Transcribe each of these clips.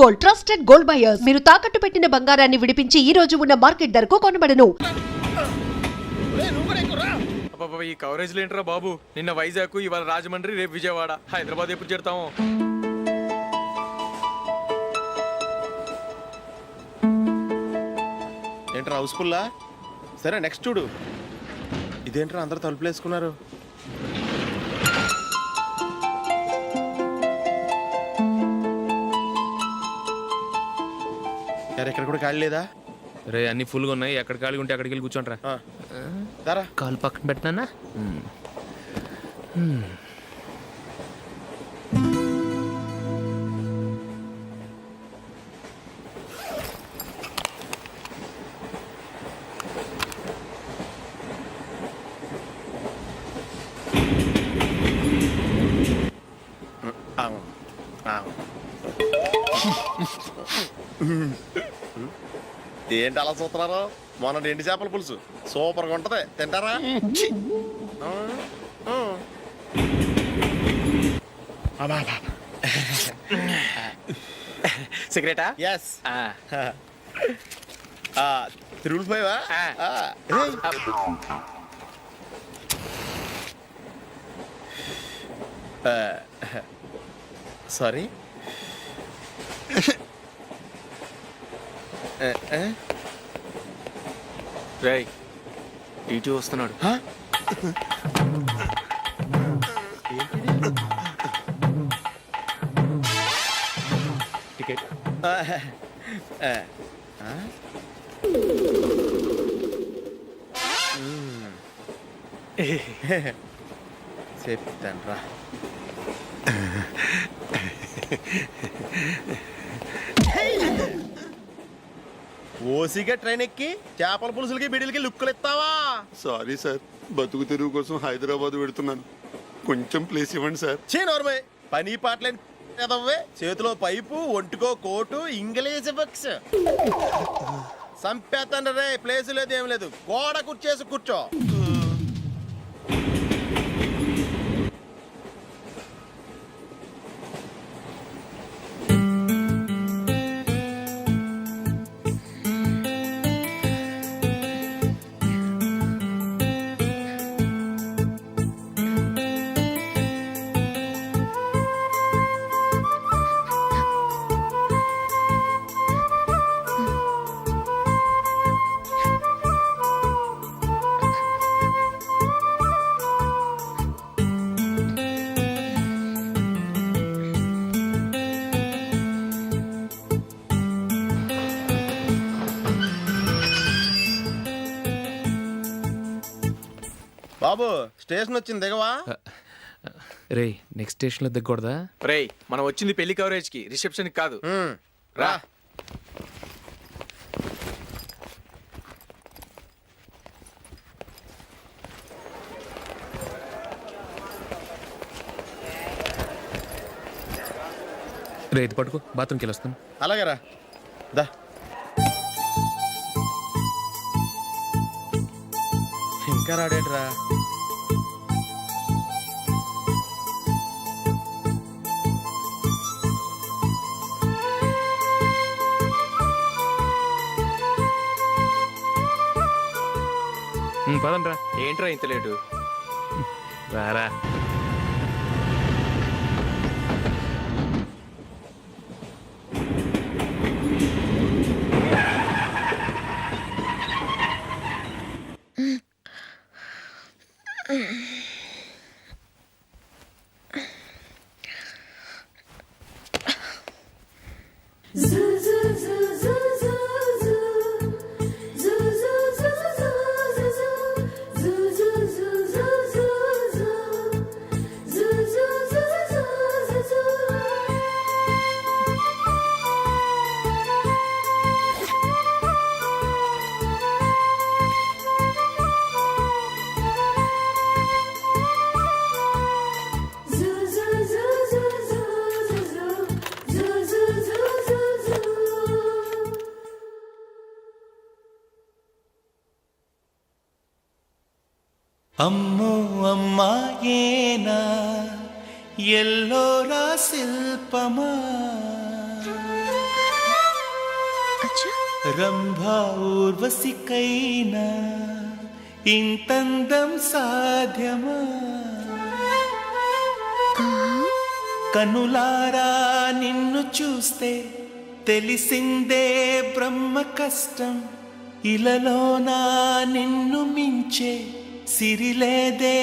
Gold, trusted gold buyers. మీరు తాకట్టు పెట్టిన బంగారాన్ని విడిపించి ఈ రోజు ఉన్న మార్కెట్ ధరకు కొనబడను. ఈ కవరేజ్ లేంటరా బాబు. నిన్న వైజాగ్, ఇవాళ రాజమండ్రి, రేపు విజయవాడ, హైదరాబాద్ ఎప్పుడు చేరుతాము? ఏంట్రా హౌస్ఫుల్లా? సరే నెక్స్ట్ చూడు. ఇదేంట్రా అందరూ తలుపులు వేసుకున్నారు? ఇక్కడ కూడా ఖాళీ లేదా? రే అన్ని ఫుల్గా ఉన్నాయి. ఎక్కడ ఖాళీ ఉంటే అక్కడికి వెళ్ళి కూర్చోండిరా. దారా కాలు పక్కన పెట్టినా. ఏంటి అలా చూస్తున్నారు? మొన్న ఎండి చేపల పులుసు సూపర్గా ఉంటది, తింటారా? సిగరెటా? ఎస్. తిరుగులు పోయావా? సారీ. రేయ్ టీటీ వస్తున్నాడు. టికెట్. చెప్తాను రా. ఓసిగా ట్రైన్ ఎక్కి చేపల పులుసులకి బిడిలకి లుక్కులు ఇస్తావా? సారీ సార్, బతుకు తెరువు కోసం హైదరాబాద్ పెడుతున్నాను, కొంచెం ప్లేస్ ఇవ్వండి సార్. నోర్మే పని పాటలేని కదవ్వే. చేతిలో పైపు, ఒంటికో కోటు, ఇంగ్లీష్ బుక్స్. సంపేతండ్రి రే. ప్లేస్ లేదు, ఏం లేదు. గోడ కుర్చేసి కూర్చో. బాబు స్టేషన్ వచ్చింది, దిగవా? రే నెక్స్ట్ స్టేషన్ లో దిగకూడదా? రే మనం వచ్చింది పెళ్లి కవరేజ్ కి, రిసెప్షన్ కాదు. రా. రే ఇది పట్టుకో, బాత్రూమ్కి వెళ్ళి వస్తాను. అలాగే రా. దా. ఇంకా రాడేట్రా? పదండ్రా. ఏంట్రా ఇంత లేటు? రారా. అమ్మో అమ్మాయేనా ఎల్లోరా శిల్పమా రంభా ఊర్వశికైనా ఇంతందం సాధ్యమా కనులారా నిన్ను చూస్తే తెలిసిందే బ్రహ్మ కష్టం ఇలలోనా నిన్ను మించే సిరిలేదే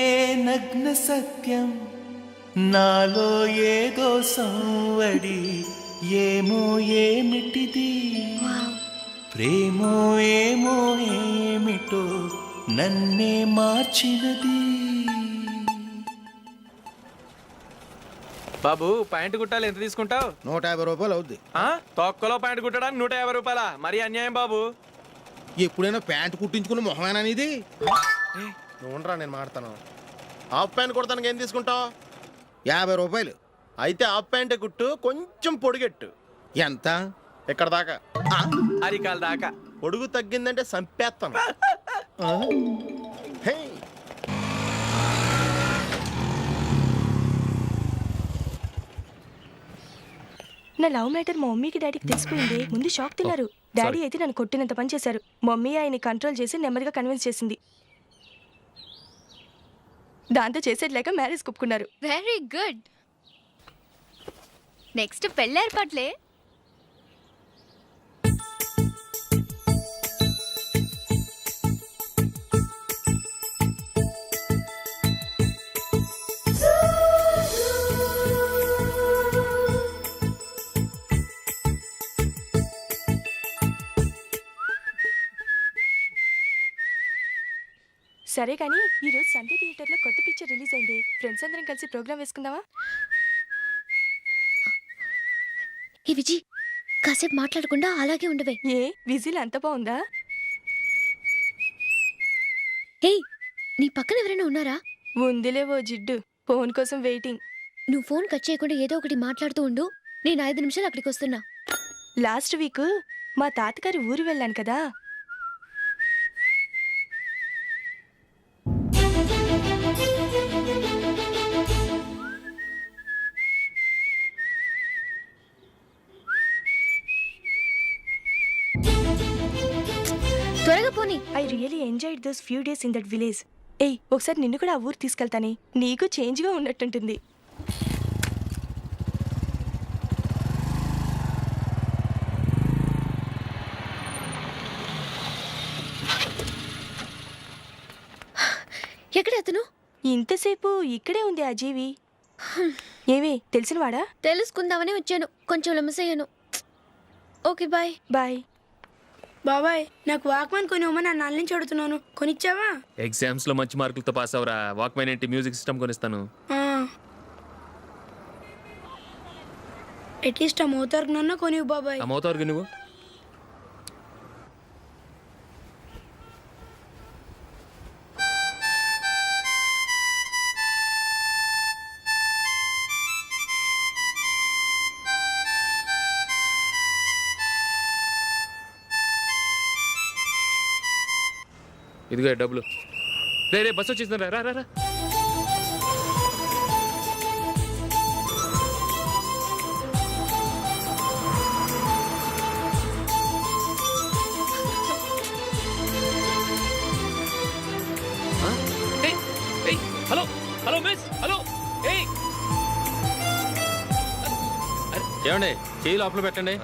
నగ్న సత్యం నాలో ఏదో సంవడి ఏమో ఏమిటిది ప్రేమో ఏమో ఏమిటో నన్నే మార్చినది బాబు ప్యాంటు కుట్టాలి ఎంత తీసుకుంటావు? 150 రూపాయలు అవుద్ది. తొక్కలో ప్యాంటు కుట్టడానికి 150 రూపాయల? మరి అన్యాయం బాబు. ఎప్పుడైనా ప్యాంట్ కుట్టించుకున్న మొహమేనా ఇది? నువ్వు ఉండరా, నేను మాడతాను. హాఫ్ ప్యాంట్ కుడతానికి ఏం తీసుకుంటావు? 50 రూపాయలు. అయితే హాఫ్ ప్యాంటే కుట్టు, కొంచెం పొడిగెట్టు. ఎంత? ఇక్కడ దాకా. అరికాల దాకా. పొడుగు తగ్గిందంటే సంపేస్తాను. హే. నా లవ్ మ్యాటర్ మా మమ్మీకి డాడీకి తెలిసిపోయింది. ముందు షాక్ తిన్నారు. డాడీ అయితే నన్ను కొట్టినంత పని చేశారు. మమ్మీ ఆయన్ని కంట్రోల్ చేసి నెమ్మదిగా కన్విన్స్ చేసింది. దాంతో చేసేది లేక మ్యారేజ్ ఒప్పుకున్నారు. Very good. నెక్స్ట్ పెళ్ళి ఏర్పాట్లే. సరే కానీ ఈరోజు సండే థియేటర్లో కొత్త పిక్చర్ రిలీజ్ అయింది. ఫ్రెండ్స్ అందరం కలిసి ప్రోగ్రామ్ వేసుకుందామా? ఈ విజి కాసేపు మాట్లాడకుండా అలాగే ఉండవే. ఏ విజిల్ అంత బాగుందా? హే, నీ పక్కన ఎవరైనా ఉన్నారా? ఉందిలే ఓ జిడ్డు. ఫోన్ కోసం వెయిటింగ్. నువ్వు ఫోన్ కట్ చేయకుండా ఏదో ఒకటి మాట్లాడుతూ ఉండు. నేను 5 నిమిషాలు అక్కడికి వస్తున్నా. లాస్ట్ వీక్ మా తాతగారి ఊరు వెళ్ళాను కదా. త్వరగా పోనీ. I really enjoyed those few days in that village. ఏయ్, ఒకసారి నిన్ను కూడా ఆ ఊరు తీసుకెళ్తానే. నీకు చేంజ్గా ఉన్నట్టుంటుంది. ఎక్కడ అతను? ఇంతసేపు ఇక్కడే ఉంది ఆ జీవి. ఏవే తెలిసినవాడా? తెలుసుకుందామని వచ్చాను. కొంచెం లెమసయ్యాను. Okay bye. బాయ్. బాబాయ్, నాకు వాక్మాన్ కొనివ్వమని నా నాన్న నుంచి అడుగుతున్నాను. కొనిచ్చావా? ఎగ్జామ్స్ లో మంచి మార్కులతో పాస్ అవరా. వాక్మెన్ ఏంటి, మ్యూజిక్ సిస్టమ్ కొనిస్తాను. అట్లీస్ట్ ఆ మోతార్కు నన్న కొనివ్వు బాబాయ్. ఆ మోతారుగా నువ్వు ఇదిగో డబ్బులు. రే రే, బస్సు వచ్చేసింది. రా రా రా. Hello hello miss, hello. ఏమండి, చేయి లోపల పెట్టండి.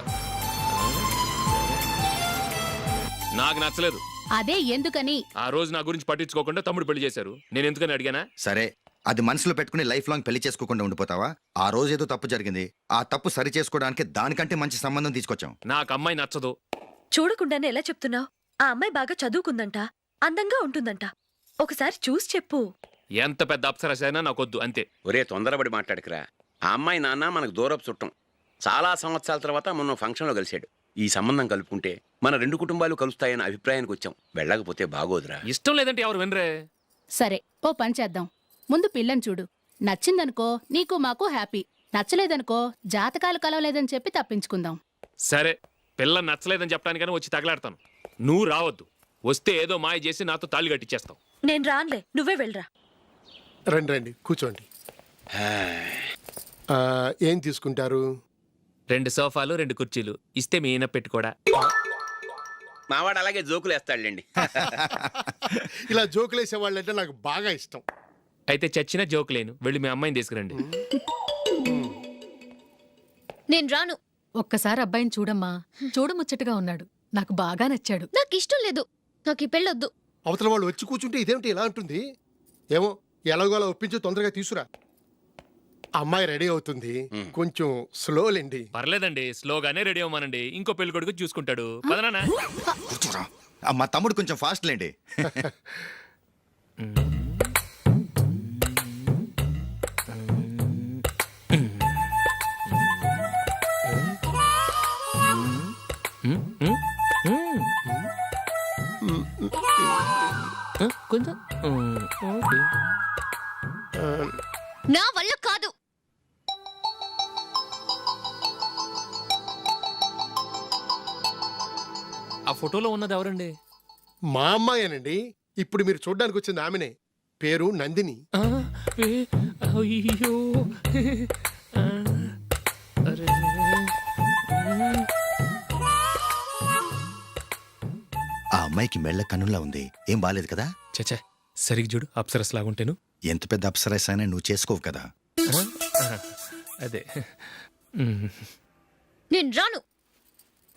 నాకు నచ్చలేదు. అదే ఎందుకని? ఆ రోజు నా గురించి పట్టించుకోకుండా తమ్ముడు పెళ్లి చేశారు. నేను ఎందుకని అడిగానా? సరే, అది మనసులో పెట్టుకుని లైఫ్ లాంగ్ పెళ్లి చేసుకోకుండా ఉండిపోతావా? ఆ రోజు ఏదో తప్పు జరిగింది. ఆ తప్పు సరి చేసుకోవడానికి దానికంటే మంచి సంబంధం తీసుకొచ్చాం. నాకు అమ్మాయి నచ్చదు. చూడకుండానే ఎలా చెప్తున్నావు? ఆ అమ్మాయి బాగా చదువుకుందంట, అందంగా ఉంటుందంట. ఒకసారి చూసి చెప్పు. ఎంత పెద్ద అప్సరస అయినా నాకొద్దు, అంతే. ఒరే, తొందరపడి మాట్లాడకురా. ఆ అమ్మాయి నాన్న మనకు దూరపు చుట్టం. చాలా సంవత్సరాల తర్వాత మొన్న ఫంక్షన్లో కలిశాడు. ఈ సంబంధం కలుపుకుంటే మన 2 కుటుంబాలు కలుస్తాయన్న అభిప్రాయానికి వచ్చాం. వెళ్ళకపోతే బాగోదురా. ఇష్టం లేదంటే ఎవరు వినరే. సరే, ఓ పని చేద్దాం. ముందు పిల్లని చూడు. నచ్చిందనుకో నీకు మాకు హ్యాపీ. నచ్చలేదనుకో జాతకాలు కలవలేదని చెప్పి తప్పించుకుందాం. సరే, పిల్ల నచ్చలేదని చెప్పడానికని వచ్చి తగలాడతాను. నువ్వు రావద్దు. వస్తే ఏదో మాయ చేసి నాతో తాళి కట్టించేస్తావు. నేను రానులే, నువ్వే వెళ్ళరా. రండి రండి, కూర్చోండి. ఏం తీసుకుంటారు? 2 సోఫాలు 2 కుర్చీలు ఇస్తే మీ ఈయన పెట్టుకోడా. మావాడు అలాగే జోకులు వేస్తాడులేండి. ఇలా జోకులేసే వాళ్ళంటే నాకు బాగా ఇష్టం. అయితే చచ్చిన జోక్ లేను, వెళ్ళి మీ అమ్మాయిని తీసుకురండి. నేను రాను. ఒక్కసారి అబ్బాయిని చూడమ్మా, చూడముచ్చటగా ఉన్నాడు, నాకు బాగా నచ్చాడు. నాకు ఇష్టం లేదు, నాకు ఈ పెళ్ళొద్దు. అవతల వాళ్ళు వచ్చి కూర్చుంటే ఇదేమిటి ఇలా ఉంటుంది? ఏమో ఎలాగోలా ఒప్పించి తొందరగా తీసుకురా. అమ్మాయి రెడీ అవుతుంది, కొంచెం స్లోలేండి. పర్లేదండి, స్లోగానే రెడీ అవ్వమానండి, ఇంకో పెళ్లి కొడుకు చూసుకుంటాడు. పదనా? కూర్చోరా. మా తమ్ముడు కొంచెం ఫాస్ట్ లేండి. కొంచెం ఓకే. నా వల్ల కాదు. ఆ ఫోటోలో ఉన్నది ఎవరండి? మా అమ్మాయేనండి. ఇప్పుడు మీరు చూడ్డానికి వచ్చింది ఆమెనే. పేరు నందిని. అయ్యో అరే. ఆ అమ్మాయికి మెళ్ళ కన్నులా ఉంది, ఏం బాలేదు కదా? చచ్చా, సరిగ్గా చూడు, అప్సరస్ లాగుంటేను. ఎంత పెద్ద అప్సరస్ అయినా నువ్వు చేసుకోవు కదా. అదే. నేను రాను.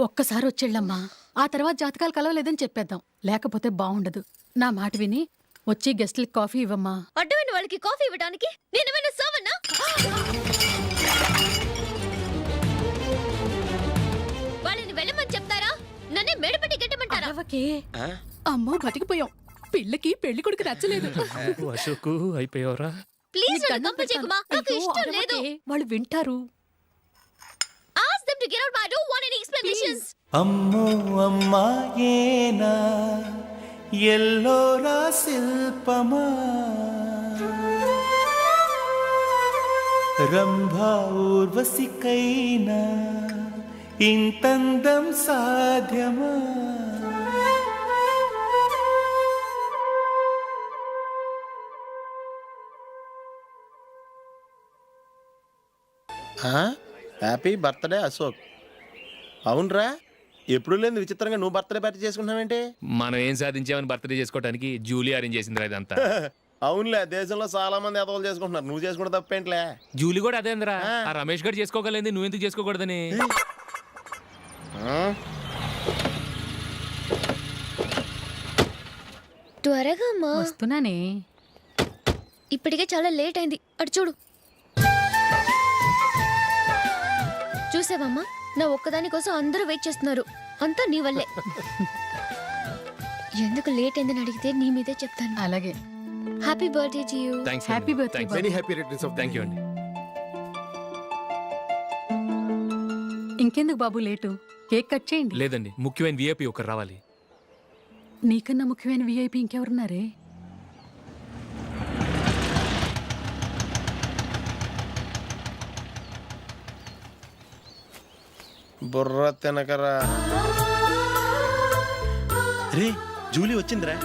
ఒక్కసారి వచ్చేళ్ళమ్మా, ఆ తర్వాత జాతకాలు కలవలేదని చెప్పేద్దాం, లేకపోతే బాగుండదు. నా మాట విని వచ్చి గెస్ట్లకి కాఫీ ఇవ్వమ్మా. అడ్డమైన వాళ్ళకి కాఫీ ఇవ్వడానికి నేనేమైనా సోమన్నా? వాళ్ళని వెళ్ళమని చెప్తారా, నన్నే మేడపట్టి గెట్టమంటారా? అవకే. అమ్మో బతికిపోయాం, పిల్లకి పెళ్లి కొడుకు నచ్చలేదు. అశోకు అయిపోయావరా? ప్లీజ్ నన్ను పంపించేకుమా, నాకు ఇష్టం లేదు. వాళ్ళు వింటారు. Ask them to get out, but I don't want any explanations. అమ్మో అమ్మాయేనా ఎల్లోరా శిల్పమా, రంభా ఊర్వశికైనా ఇంతందం సాధ్యమా? Happy birthday Ashok. అవునరా, ఎప్పుడు లేదు విచిత్రంగా నువ్వు బర్త్డే పార్టీ చేసుకుంటున్నావేంటి? మనం ఏం సాధించామని బర్త్డే చేసుకోవడానికి జూలీ అరేంజ్ చేసింది ఇదంతా. అవునులే, దేశంలో చాలా మంది ఎదవలు చేసుకుంటున్నారు, నువ్వు చేసుకుంటే తప్పేంట్లే. జూలీ కూడా అదేంద్రా, ఆ రమేష్ గారు చేసుకోగలేదు, నువ్వెందుకు చేసుకోకూడదని. త్వరగా అమ్మా. వస్తున్నానే. ఇప్పటికే చాలా లేట్ అయింది, అటు చూడు. చూసావమ్మా, నా ఒక్కదాని కోసం అందరూ వెయిట్ చేస్తున్నారు, అంతా నీ వల్లే. ఎందుకు లేట్ అయిందని అడిగితే నీ మీదే చెప్తాను. అలాగే. Happy birthday to you. Happy birthday. Very happy returns of. Thank you అండి. ఇంకెందుకు బాబు లేటు, కేక్ కట్ చేయండి. లేదండి, ముఖ్యమైన విఐపి ఒకరు రావాలి. నీకన్నా ముఖ్యమైన విఐపి ఇంకెవరున్నారే? బుర్ర తినకరా. రే, జూలీ వచ్చిందిరా.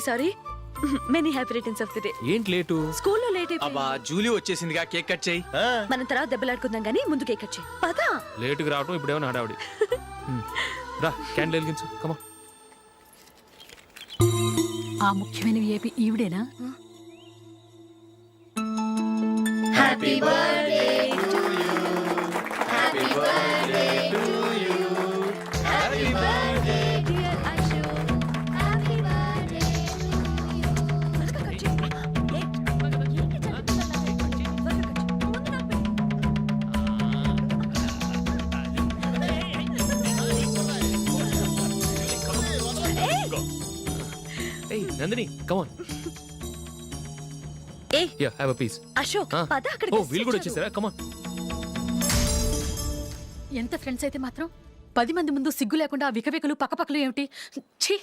Sorry many happy returns of the day. ఏంటి లేటు? స్కూల్లో లేట్ అయిపోయింది. అబ్బా, జూలీ వచ్చేసిందిగా, కేక్ కట్ చేయి. మనం తర్వాత దెబ్బలాడుకుందాం గానీ ముందు కేక్ కట్ చేయి. పదా. లేటుగా రావటం ఇప్పుడేమో హడావుడి. రా, క్యాండిల్ వెలిగించు, కమా. ఆ ముఖ్యమైన విఐపి ఈవిడేనా? Happy birthday to you. Happy birthday to you. Happy birthday dear Ashok. Happy birthday Nandini, come on. Yeah, have a piece. Ashok, పద అక్కడికి. ఓ, వీళ్ళు కూడా వచ్చేసారా? Come on. ఎంత ఫ్రెండ్స్ అయితే మాత్రం 10 మంది ముందు సిగ్గు లేకుండా ఆ వికవికలు పక్కపక్కలు ఏమిటి? ఛీ.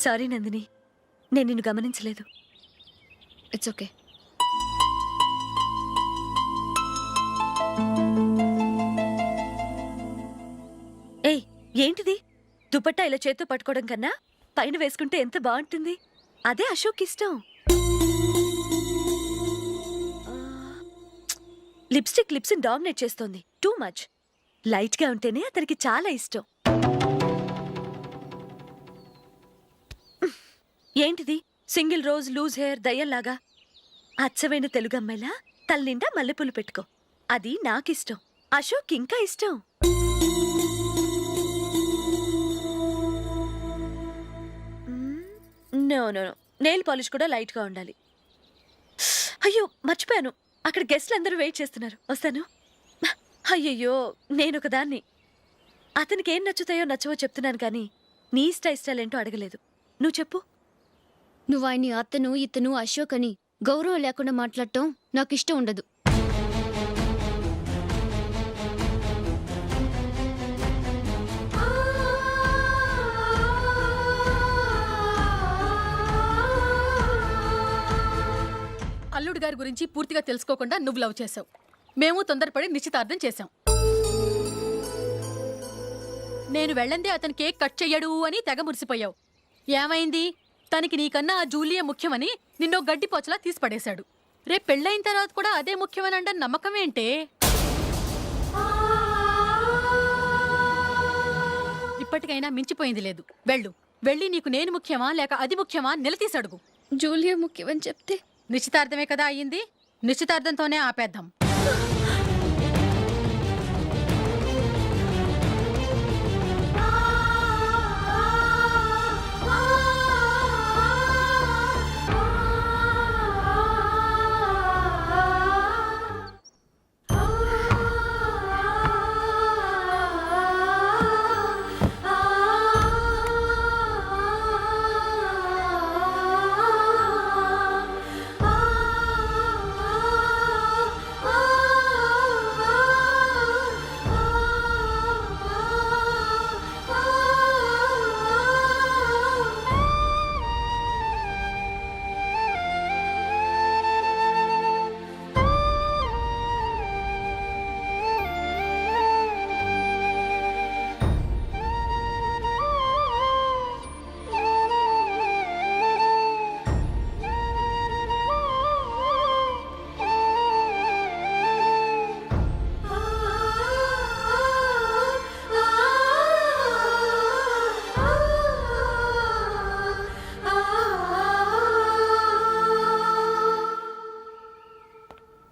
సారీ నందిని, నేను నిన్ను గమనించలేదు. It's okay. ఏంటిది? దుపట్టా ఇలా చేత్తో పట్టుకోవడం కన్నా పైన వేసుకుంటే ఎంత బాగుంటుంది. అదే అశోక్ ఇష్టం. లిప్స్టిక్ లిప్స్ని డామినేట్ చేస్తోంది. Too much. లైట్ గా ఉంటేనే అతనికి చాలా ఇష్టం. ఏంటిది? సింగిల్ రోజ్ లూజ్ హెయిర్ దయ్యంలాగా. అచ్చమైన తెలుగు అమ్మాయిలా తల్లిండా మల్లెపూలు పెట్టుకో. అది నాకిష్టం. అశోక్ ఇంకా ఇష్టం. No no no, nail polish కూడా లైట్ గా ఉండాలి. అయ్యో మర్చిపోయాను, అక్కడ గెస్ట్లు అందరూ వెయిట్ చేస్తున్నారు. వస్తాను. అయ్యయ్యో, నేను ఒకదాన్ని. అతనికి ఏం నచ్చుతాయో నచ్చవో చెప్తున్నాను కానీ నీ ఇష్టాలేంటో అడగలేదు. నువ్వు చెప్పు. నువ్వు ఆయన్ని అతను ఇతను అశోక్ అని గౌరవం లేకుండా మాట్లాడటం నాకు ఇష్టం ఉండదు. అల్లుడు గారి గురించి పూర్తిగా తెలుసుకోకుండా నువ్వు లవ్ చేసావు. మేము తొందరపడి నిశ్చితార్థం చేశాం. నేను వెళ్ళందే అతను కేక్ కట్ చెయ్యడు అని తెగ మురిసిపోయావు. ఏమైంది? తనకి నీకన్నా ఆ జూలియే ముఖ్యమని నిన్నో గడ్డిపోచలా తీసి పడేశాడు. రేపు పెళ్ళైన తర్వాత కూడా అదే ముఖ్యమని అంటే నమ్మకం ఏంటే? ఇప్పటికైనా మించిపోయింది లేదు. వెళ్ళి నీకు నేను ముఖ్యమా లేక అది ముఖ్యమా నిలదీసడుగు. జూలియా ముఖ్యమని చెప్తే నిశ్చితార్థమే కదా అయ్యింది. నిశ్చితార్థంతోనే ఆపేద్దాం.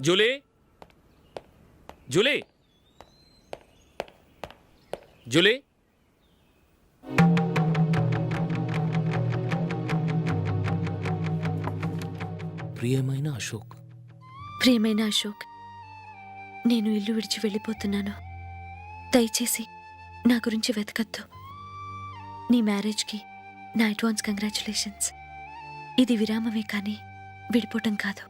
Julie, Julie, Julie. ప్రియమైన అశోక్, ప్రియమైన అశోక్, నేను ఇల్లు విడిచి వెళ్ళిపోతున్నాను. దయచేసి నా గురించి వెతకద్దు. నీ మ్యారేజ్కి నా అడ్వాన్స్ కంగ్రాచులేషన్స్. ఇది విరామమే కానీ విడిపోవటం కాదు.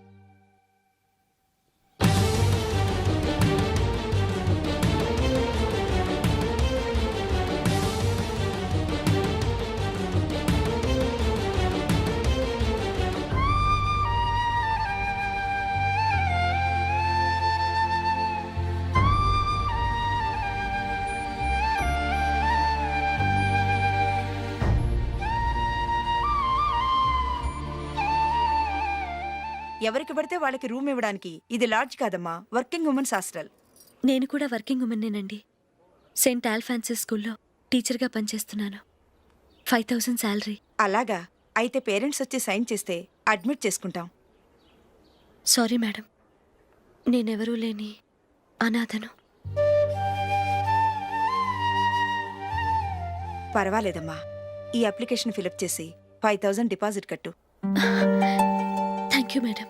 ఎవరికి పడితే వాళ్ళకి రూమ్ ఇవ్వడానికి ఇది లాడ్జ్ కాదమ్మా, వర్కింగ్ ఉమెన్స్ హాస్టల్. నేను కూడా వర్కింగ్ ఉమెన్నేనండి. సెయింట్ ఆల్ఫాన్సిస్ స్కూల్లో టీచర్గా పనిచేస్తున్నాను. 5000 శాలరీ. అలాగా? అయితే పేరెంట్స్ వచ్చి సైన్ చేస్తే అడ్మిట్ చేసుకుంటాం. సారీ మేడం, నేనెవరూ లేని అనాథను. పర్వాలేదమ్మా, ఈ అప్లికేషన్ ఫిలప్ చేసి 5000 డిపాజిట్ కట్టు. Thank you madam.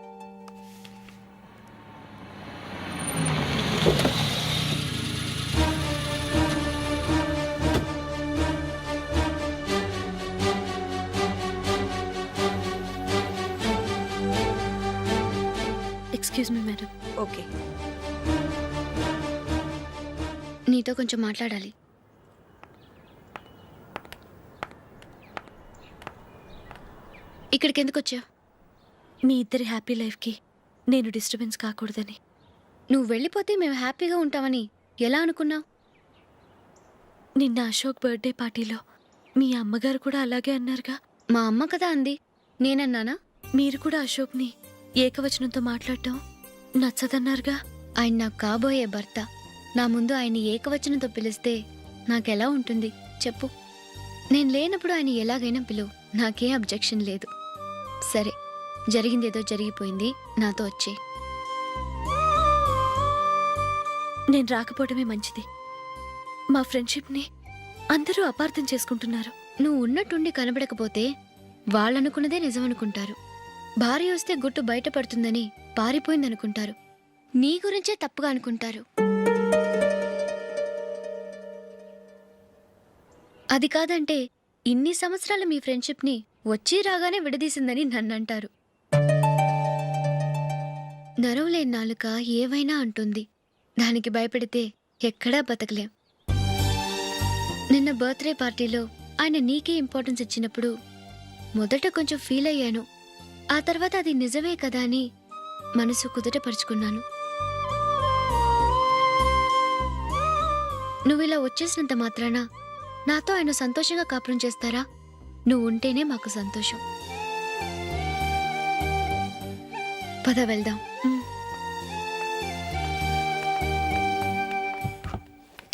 Excuse me madam. Okay. నీతో కొంచెం మాట్లాడాలి. ఇక్కడికి ఎందుకు వచ్చావు? మీ ఇద్దరి హ్యాపీ లైఫ్కి నేను డిస్టర్బెన్స్ కాకూడదని. నువ్వు వెళ్ళిపోతే మేము హ్యాపీగా ఉంటామని ఎలా అనుకున్నావు? నిన్న అశోక్ బర్త్డే పార్టీలో మీ అమ్మగారు కూడా అలాగే అన్నారుగా. మా అమ్మ కదా అంది, నేనన్నానా? మీరు కూడా అశోక్ని ఏకవచనంతో మాట్లాడటం నచ్చదన్నారుగా. ఆయన నాకు కాబోయే భర్త. నా ముందు ఆయన్ని ఏకవచనంతో పిలిస్తే నాకెలా ఉంటుంది చెప్పు? నేను లేనప్పుడు ఆయన ఎలాగైనా పిలువు, నాకే అబ్జెక్షన్ లేదు. సరే, జరిగిందేదో జరిగిపోయింది, నాతో వచ్చే. నేను రాకపోవడమే మంచిది. మా ఫ్రెండ్షిప్ని అందరూ అపార్థం చేసుకుంటున్నారు. నువ్వు ఉన్నట్టుండి కనబడకపోతే వాళ్ళనుకున్నదే నిజమనుకుంటారు. భార్య వస్తే గుట్టు బయటపడుతుందని పారిపోయిందనుకుంటారు. నీ గురించే తప్పుగా అనుకుంటారు. అది కాదంటే ఇన్ని సంవత్సరాలు మీ ఫ్రెండ్షిప్ని వచ్చి రాగానే విడదీసిందని నన్నంటారు. నరవలేని నాలుక ఏవైనా అంటుంది. దానికి భయపడితే ఎక్కడా బతకలేం. నిన్న బర్త్డే పార్టీలో ఆయన నీకే ఇంపార్టెన్స్ ఇచ్చినప్పుడు మొదట కొంచెం ఫీల్ అయ్యాను. ఆ తర్వాత అది నిజమే కదా అని మనసు కుదుటపరుచుకున్నాను. నువ్వు ఇలా వచ్చేసినంత మాత్రాన నాతో ఆయన సంతోషంగా కాపురం చేస్తారా? నువ్వు ఉంటేనే మాకు సంతోషం. పద వెళ్దాం.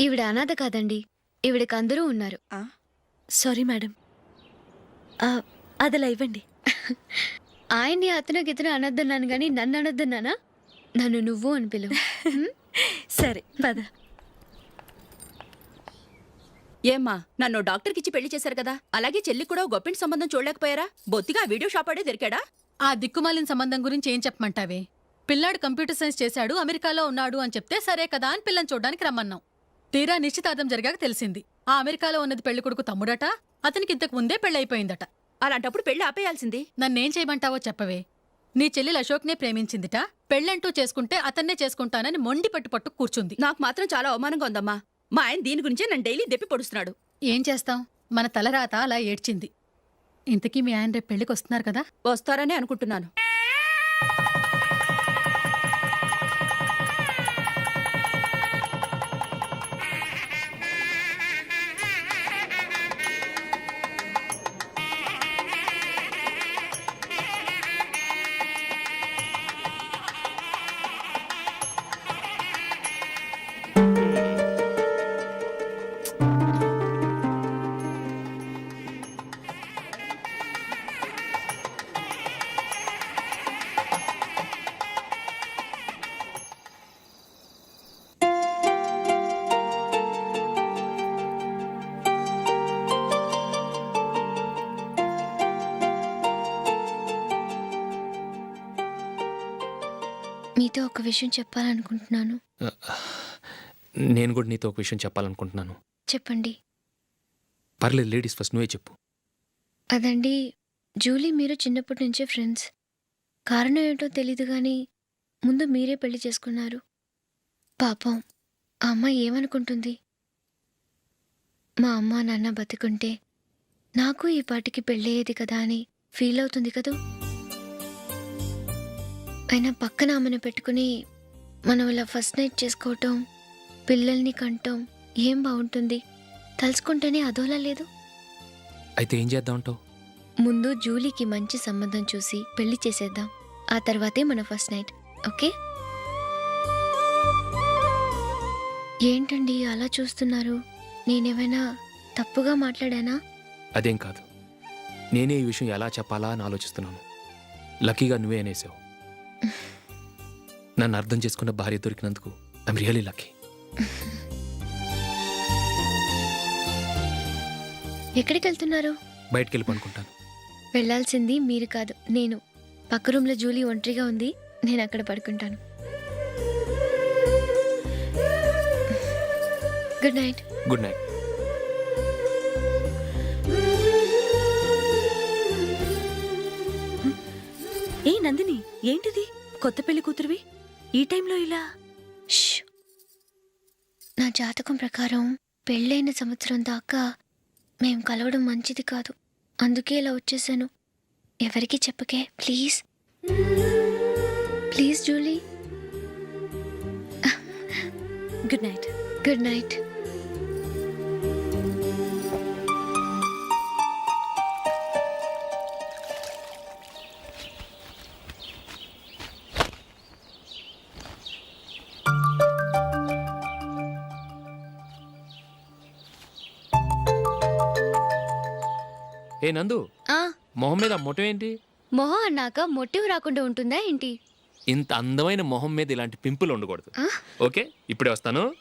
ఈవిడ అనాథ కాదండి, ఈవిడకి అందరూ ఉన్నారు. సారీ మేడం, అదలా ఇవ్వండి. ఆయన్ని అతను గితను అనొద్దన్నాను గాని నన్ను అనొద్దన్నానా? నన్ను నువ్వు అని పిలువు. సరే పద. ఏమ్మా, నన్ను డాక్టర్కిచ్చి పెళ్లి చేశారు కదా, అలాగే చెల్లి కూడా గొప్పింటి సంబంధం చూడలేకపోయారా? బొత్తిగా వీడియో షాప్ ఆడే దొరికాడా? ఆ దిక్కుమాలిన సంబంధం గురించి ఏం చెప్పమంటావే? పిల్లాడు కంప్యూటర్ సైన్స్ చేశాడు, అమెరికాలో ఉన్నాడు అని చెప్తే సరే కదా అని పిల్లని చూడడానికి రమ్మన్నాం. తీరా నిశ్చితార్థం జరిగాక తెలిసింది ఆ అమెరికాలో ఉన్నది పెళ్లి కొడుకు తమ్ముడట, అతనికి ఇంతకు ముందే పెళ్ళైపోయిందట. అలాంటప్పుడు పెళ్లి ఆపేయాల్సింది. నన్నేం చేయమంటావో చెప్పవే? నీ చెల్లెలు అశోక్నే ప్రేమించిందిట, పెళ్ళంటూ చేసుకుంటే అతన్నే చేసుకుంటానని మొండి పట్టు కూర్చుంది. నాకు మాత్రం చాలా అవమానంగా ఉందమ్మా. మా ఆయన దీని గురించే నన్ను డైలీ దెప్పి పొడుస్తున్నాడు. ఏం చేస్తాం, మన తలరాత అలా ఏడ్చింది. ఇంతకీ మీ ఆయన రేపు పెళ్లికి వస్తున్నారు కదా? వస్తారనే అనుకుంటున్నాను. మీతో ఒక విషయం చెప్పాలనుకుంటున్నాను. నేను కూడా నీతో ఒక విషయం చెప్పాలనుకుంటున్నాను. చెప్పండి. పర్లేదు, లేడీస్ ఫస్ట్, నువ్వే చెప్పు. అదండి, జూలీ మీరు చిన్నప్పటి నుంచే ఫ్రెండ్స్. కారణం ఏంటో తెలీదు కానీ ముందు మీరే పెళ్లి చేసుకున్నారు. పాపం ఆ అమ్మాయి ఏమనుకుంటుంది? మా అమ్మ నాన్న బతికుంటే నాకు ఈ పాటికి పెళ్ళయ్యేది కదా అని ఫీల్ అవుతుంది కదూ. అయినా పక్కన ఆమెను పెట్టుకుని మనం ఇలా ఫస్ట్ నైట్ చేసుకోవటం, పిల్లల్ని కంటాం ఏం బాగుంటుంది? తలుచుకుంటేనే అదోలా లేదు. అయితే ఏం చేద్దామంటావు? ముందు జూలీకి మంచి సంబంధం చూసి పెళ్లి చేసేద్దాం, ఆ తర్వాతే మన ఫస్ట్ నైట్. ఓకే? ఏంటండి అలా చూస్తున్నారు? నేనేమైనా తప్పుగా మాట్లాడానా? అదేం కాదు, నేనే ఈ విషయం ఎలా చెప్పాలా అని ఆలోచిస్తున్నాను. లక్కీగా నువ్వే అనేసావు. నన్ను అర్థం చేసుకున్న భార్య దొరికినందుకు ఐఎమ్ రియలీ లక్కీ. ఎక్కడికి వెళ్తున్నారు? బయటికి వెళ్ళి పనుకుంటాను. వెళ్ళాల్సింది మీరు కాదు, నేను. పక్క రూమ్లో జూలీ ఒంటరిగా ఉంది, నేను అక్కడ పడుకుంటాను. Good night. Good night. ఏ నందిని, ఏంటిది? కొత్త పెళ్లి కూతురువి ఈ టైంలో ఇలా? నా జాతకం ప్రకారం పెళ్ళైన సంవత్సరం దాకా మేం కలవడం మంచిది కాదు, అందుకే ఇలా వచ్చేసాను. ఎవరికి చెప్పకే please. Please Julie. Good night. Good night. ఏ నందు, ఆ, మొహం మీద ఆ మొటం ఏంటి? మొహం అన్నాక మొటివ్ రాకుండా ఉంటుందా ఏంటి? ఇంత అందమైన మొహం మీద ఇలాంటి పింపుల్ ఉండకూడదు. ఓకే, ఇప్పుడే వస్తాను.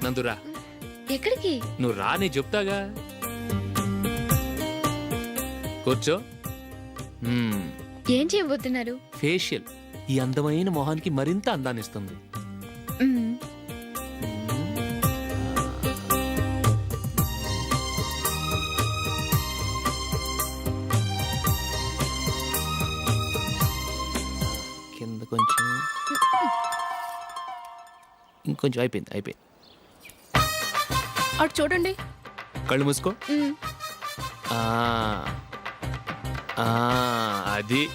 నందురా, ఎక్కడికి? నువ్వు రా, నేను చెప్తాగా. కూర్చో. ఏం చేయబోతున్నారు? ఫేషియల్ ఈ అందమైన మొహానికి మరింత అందాన్ని ఇస్తుంది. మ్మ్. కింద కొంచెం, ఇంకొంచెం. అయిపోయింది. అటు చూడండి. కళ్ళు మూసుకో. మ్మ్. ఆ, ఆ, అది.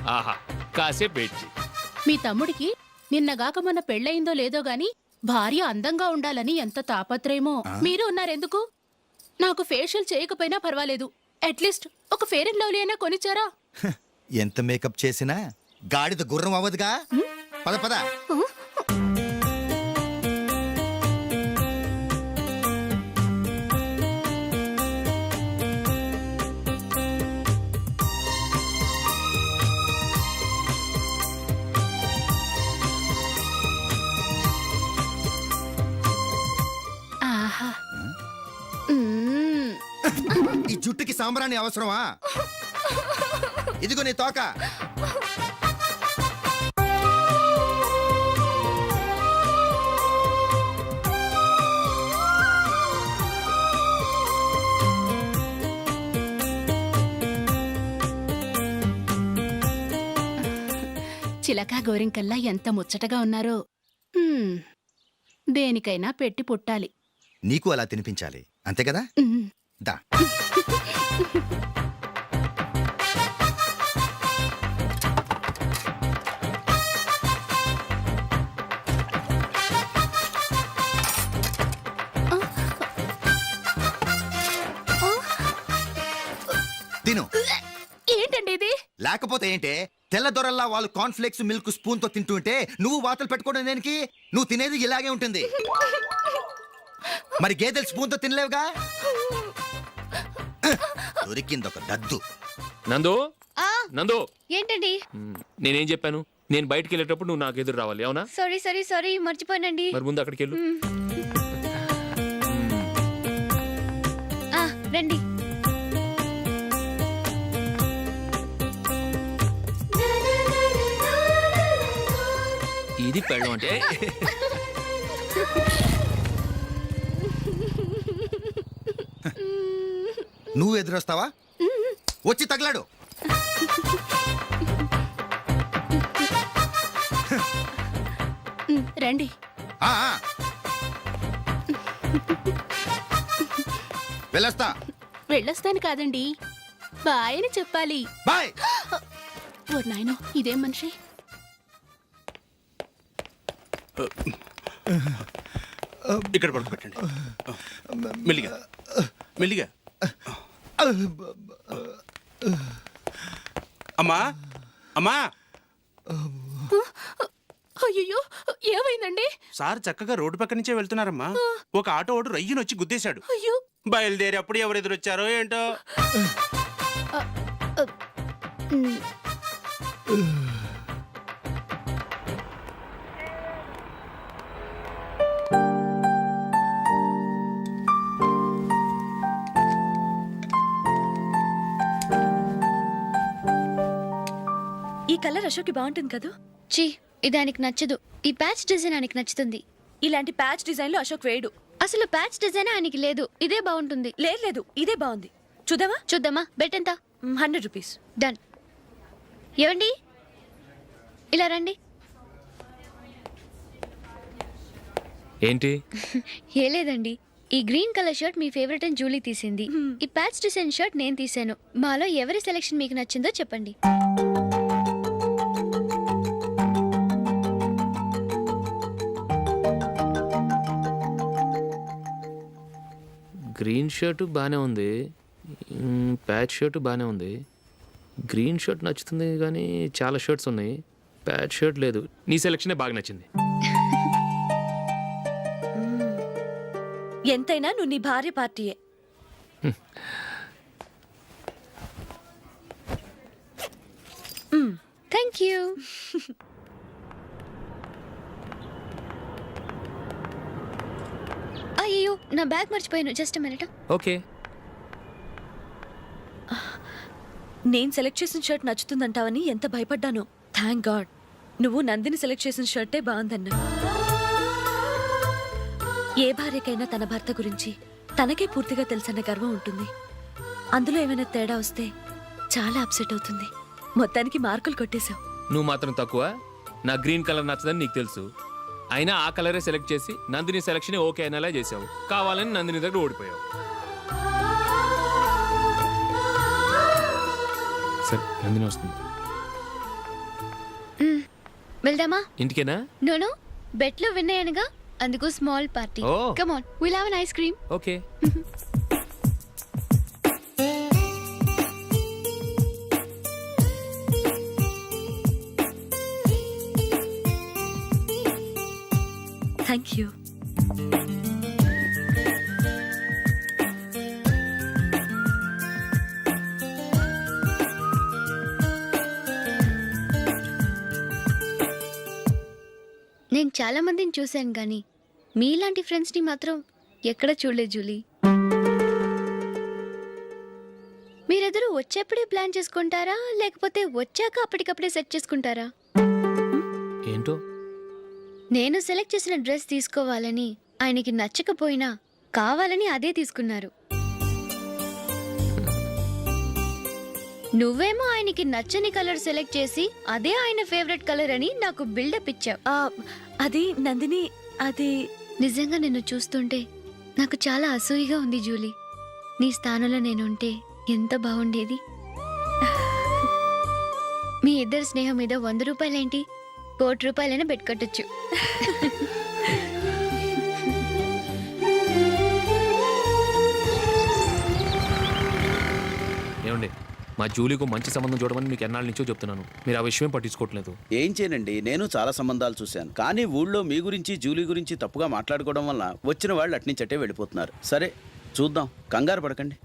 ఆహా, కాసేపు వెయిట్ చెయ్యి. మీ తమ్ముడికి నిన్నగాక మొన్న పెళ్ళయిందో లేదో గాని భార్య అందంగా ఉండాలని ఎంత తాపత్రయమో. మీరు ఉన్నారెందుకు? నాకు ఫేషియల్ చేయకపోయినా పర్వాలేదు, అట్లీస్ట్ ఒక ఫేర్ అండ్ లవ్లీ అయినా కొనిచ్చారా? ఎంత మేకప్ చేసినా గాడిద గుర్రం అవ్వదుగా. పద పద. ఆహా. మ్మ్. ఈ జుట్టుకి సాంబ్రాణి అవసరమా? ఇదిగో నీ తోక. చిలకా గోరింకల్లా ఎంత ముచ్చటగా ఉన్నారో. దేనికైనా పెట్టి పుట్టాలి. నీకు అలా తినిపించాలి, అంతే కదా? మ్మ్. దా. తిను. ఏంటండి ఇది? లేకపోతే ఏంటే, తెల్ల దొరల్లా వాళ్ళు కార్న్ఫ్లేక్స్ మిల్క్ స్పూన్ తో తింటుంటే నువ్వు వాతలు పెట్టుకోవడం దేనికి? నువ్వు తినేది ఇలాగే ఉంటుంది. మరి గేదెలు స్పూన్ తో తినలేవుగా. దొరికింది ఒక దద్దు. నందు, ఆ, నందు, ఏంటండి? నేనేం చెప్పాను? నేను బయటికి వెళ్ళేటప్పుడు నువ్వు నాకు ఎదురు రావాలి, అవునా? సారీ మర్చిపోయానండి. మరి ముందు అక్కడికి వెళ్ళు. ఆ, రండి. ఇది పెళ్ళం అంటే. నువ్వు ఎదురొస్తావా? వచ్చి తగలాడు. రండి. ఆ, ఆ. వెళ్ళొస్తా. వెళ్ళొస్తాను కాదండి, బాయ్ అని చెప్పాలి. బాయ్. ఓ నాయనో, ఇదేం మనిషి? ఇక్కడ పడుకోబెట్టండి. మెల్లిగా మెల్లిగా. అమ్మా అమ్మా. అయ్యో, ఏమైందండి? సార్ చక్కగా రోడ్డు పక్క నుంచే వెళ్తున్నారమ్మా. ఒక ఆటో ఓడు రయ్యనొచ్చి గుద్దేశాడు. అయ్యో. బయలుదేరి అప్పుడు ఎవరు ఎదురొచ్చారో ఏంటో. ఈ కలర్ అశోక్కి బాగుంటుంది కదా? చీ, ఇది ఆయనకి నచ్చదు. ఈ ప్యాచ్ డిజైన్ ఆయనకి నచ్చుతుంది. ఇలాంటి ప్యాచ్ డిజైన్లు అశోక్ వేయడు. అసలు ప్యాచ్ డిజైన్ ఆయనకి లేదు. ఇదే బాగుంటుంది. లేదు, ఇదే బాగుంది. చూద్దామా? చూద్దామా. బెట్ ఎంత? 100 రూపీస్. డన్. ఏవండి, ఇలా రండి. ఏంటి? ఏ లేదండి, ఈ గ్రీన్ కలర్ షర్ట్ మీ ఫేవరెట్ అని జూలీ తీసింది. ఈ ప్యాచ్ డిజైన్ షర్ట్ నేను తీసాను. మాలో ఎవరి సెలెక్షన్ మీకు నచ్చిందో చెప్పండి. గ్రీన్ షర్ట్ బాగానే ఉంది, ప్యాచ్ షర్ట్ బాగానే ఉంది. గ్రీన్ షర్ట్ నచ్చుతుంది కానీ చాలా షర్ట్స్ ఉన్నాయి, ప్యాచ్ షర్ట్ లేదు. నీ సెలెక్షనే బాగా నచ్చింది. ఎంతైనా నువ్వు నీ భార్య పార్టీయే. Thank you. అయ్యో, నా బ్యాగ్ మర్చిపోయాను. Just minute. ఓకే. నేను సెలెక్ట్ చేసిన షర్ట్ నచ్చుతుందంటావని ఎంత భయపడ్డాను. థ్యాంక్ గాడ్ నువ్వు నందిని సెలెక్ట్ చేసిన షర్టే బాగుందన్నా. ఏ భార్యకైనా తన భర్త గురించి తనకే పూర్తిగా తెలుసన్న గర్వం ఉంటుంది. అందులో ఏమైనా తేడా వస్తే చాలా అప్సెట్ అవుతుంది. మొత్తానికి మార్కులు కొట్టేశావు. నువ్వు మాత్రం తక్కువ. నా గ్రీన్ కలర్ నచ్చదని నీకు తెలుసు, అయినా ఆ కలరే సెలెక్ట్ చేసి నందిని సెలెక్షన్ ఓకే అనేలా చేసావు. కావాలని నందిని దగ్గర ఓడిపోయావు. సరే, నందిని వస్తుంది. వెళ్దామా? ఇంటికేనా? నోను, బెట్లో విన్నాయనగా, అందుకు small party. Oh. Come on, will have an ice cream. Okay. Thank you. నేను చాలా మందిని చూశాను కానీ మీలాంటి ఫ్రెండ్స్ని మాత్రం ఎక్కడ చూడలేదు జూలీ. మీరెదరూ వచ్చేప్పుడే ప్లాన్ చేసుకుంటారా, లేకపోతే వచ్చాక అప్పటికప్పుడే సెట్ చేసుకుంటారా? ఏంటో? నేను సెలెక్ట్ చేసిన డ్రెస్ తీసుకోవాలని ఆయనకి నచ్చకపోయినా కావాలని అదే తీసుకున్నారు. నువ్వేమో ఆయనకి నచ్చని కలర్ సెలెక్ట్ చేసి అదే ఆయన ఫేవరెట్ కలర్ అని నాకు బిల్డప్ ఇచ్చావు. అది నందిని, అది నిజంగా నిన్ను చూస్తుంటే నాకు చాలా అసూయగా ఉంది జూలీ. నీ స్థానంలో నేనుంటే ఎంత బాగుండేది. మీ ఇద్దరు స్నేహం మీద 100 రూపాయలేంటి, 1 కోటి రూపాయలైనా పెట్టుకట్టచ్చు. ఏమండి, మా జూలీకు మంచి సంబంధం చూడమని మీకు ఎన్నాళ్ళ నుంచో చెప్తున్నాను, మీరు ఆ విషయం పట్టించుకోవట్లేదు. ఏం చేయనండి, నేను చాలా సంబంధాలు చూశాను, కానీ ఊళ్ళో మీ గురించి జూలీ గురించి తప్పుగా మాట్లాడుకోవడం వల్ల వచ్చిన వాళ్ళు అట్నుంచటే వెళ్ళిపోతున్నారు. సరే చూద్దాం, కంగారు పడకండి.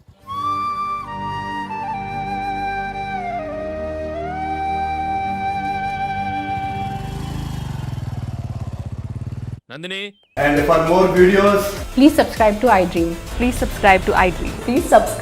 Nandini. And for more videos, Please subscribe to iDream. Please subscribe to iDream. Please subscribe.